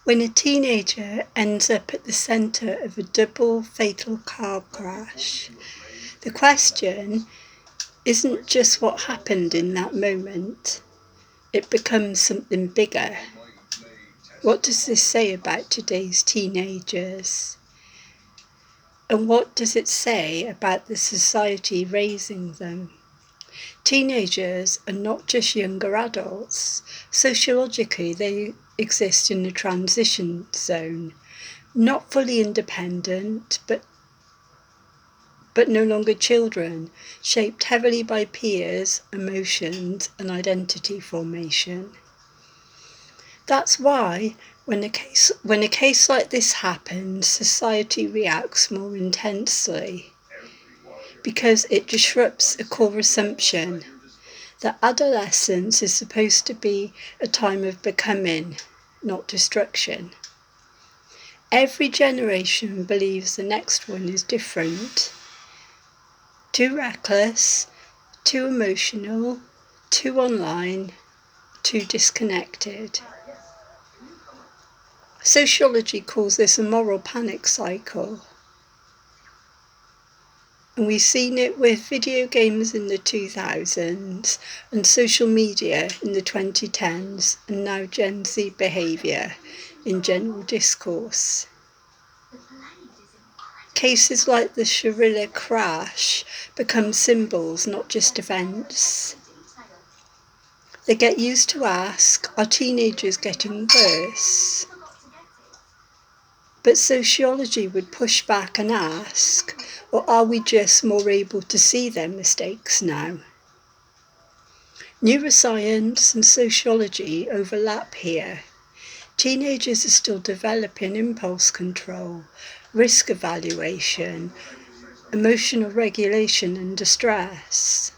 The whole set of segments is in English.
When a teenager ends up at the centre of a double fatal car crash, the question isn't just what happened in that moment, it becomes something bigger. What does this say about today's teenagers? And what does it say about the society raising them? Teenagers are not just younger adults. Sociologically, they exist in a transition zone, not fully independent, but no longer children, shaped heavily by peers, emotions, and identity formation. That's why, when a case like this happens, society reacts more intensely, because it disrupts a core assumption that adolescence is supposed to be a time of becoming, not destruction. Every generation believes the next one is different, too reckless, too emotional, too online, too disconnected. Sociology calls this a moral panic cycle. And we've seen it with video games in the 2000s and social media in the 2010s, and now Gen Z behaviour in general discourse. Cases like the Shirilla crash become symbols, not just events. They get used to ask, are teenagers getting worse? But sociology would push back and ask, or are we just more able to see their mistakes now? Neuroscience and sociology overlap here. Teenagers are still developing impulse control, risk evaluation, emotional regulation and distress.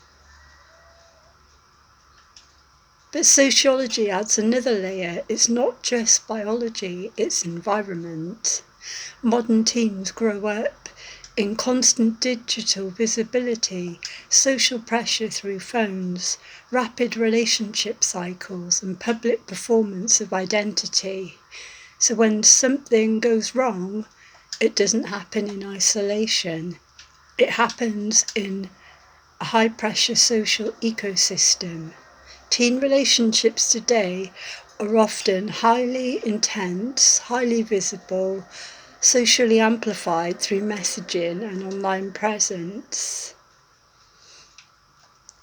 But sociology adds another layer. It's not just biology, it's environment. Modern teens grow up in constant digital visibility, social pressure through phones, rapid relationship cycles, and public performance of identity. So when something goes wrong, it doesn't happen in isolation. It happens in a high-pressure social ecosystem. Teen relationships today are often highly intense, highly visible, socially amplified through messaging and online presence.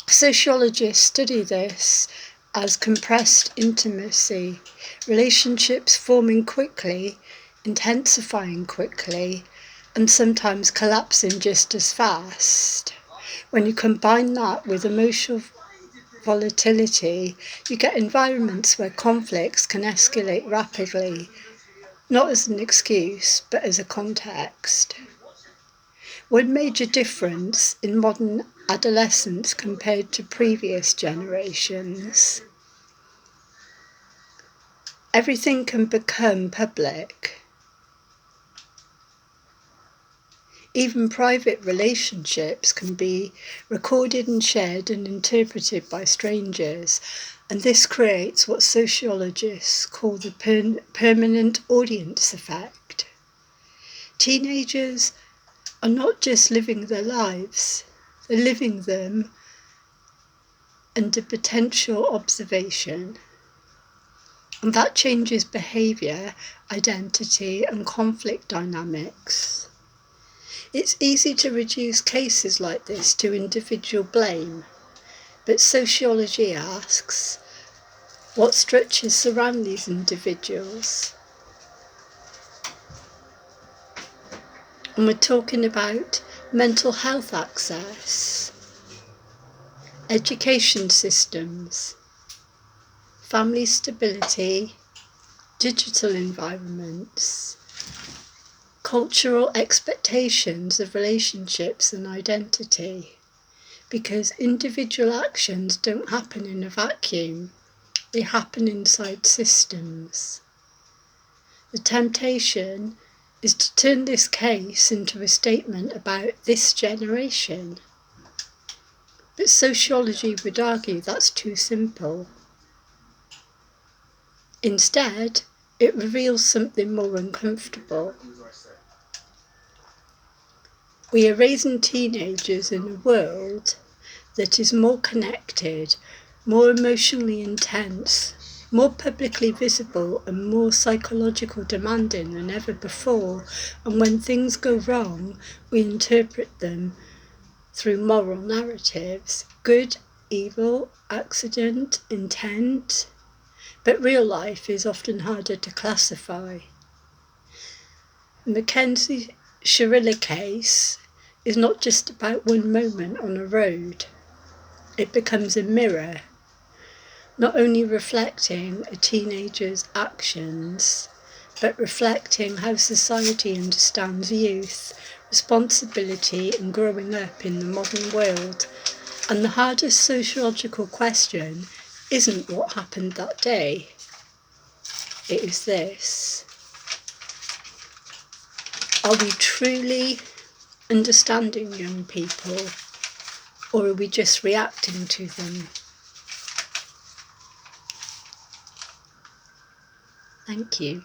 Sociologists study this as compressed intimacy, relationships forming quickly, intensifying quickly, and sometimes collapsing just as fast. When you combine that with emotional volatility, you get environments where conflicts can escalate rapidly, not as an excuse, but as a context. One major difference in modern adolescence compared to previous generations: everything can become public. Even private relationships can be recorded and shared and interpreted by strangers, and this creates what sociologists call the permanent audience effect. Teenagers are not just living their lives, they're living them under potential observation. And that changes behaviour, identity, and conflict dynamics. It's easy to reduce cases like this to individual blame, but sociology asks, what structures surround these individuals? And we're talking about mental health access, education systems, family stability, digital environments, cultural expectations of relationships and identity, because individual actions don't happen in a vacuum, they happen inside systems. The temptation is to turn this case into a statement about this generation, but sociology would argue that's too simple. Instead, it reveals something more uncomfortable. We are raising teenagers in a world that is more connected, more emotionally intense, more publicly visible and more psychological demanding than ever before. And when things go wrong, we interpret them through moral narratives: good, evil, accident, intent. But real life is often harder to classify. The Mackenzie Shirilla case is not just about one moment on a road. It becomes a mirror, not only reflecting a teenager's actions, but reflecting how society understands youth, responsibility and growing up in the modern world. And the hardest sociological question isn't what happened that day. It is this: are we truly understanding young people, or are we just reacting to them? Thank you.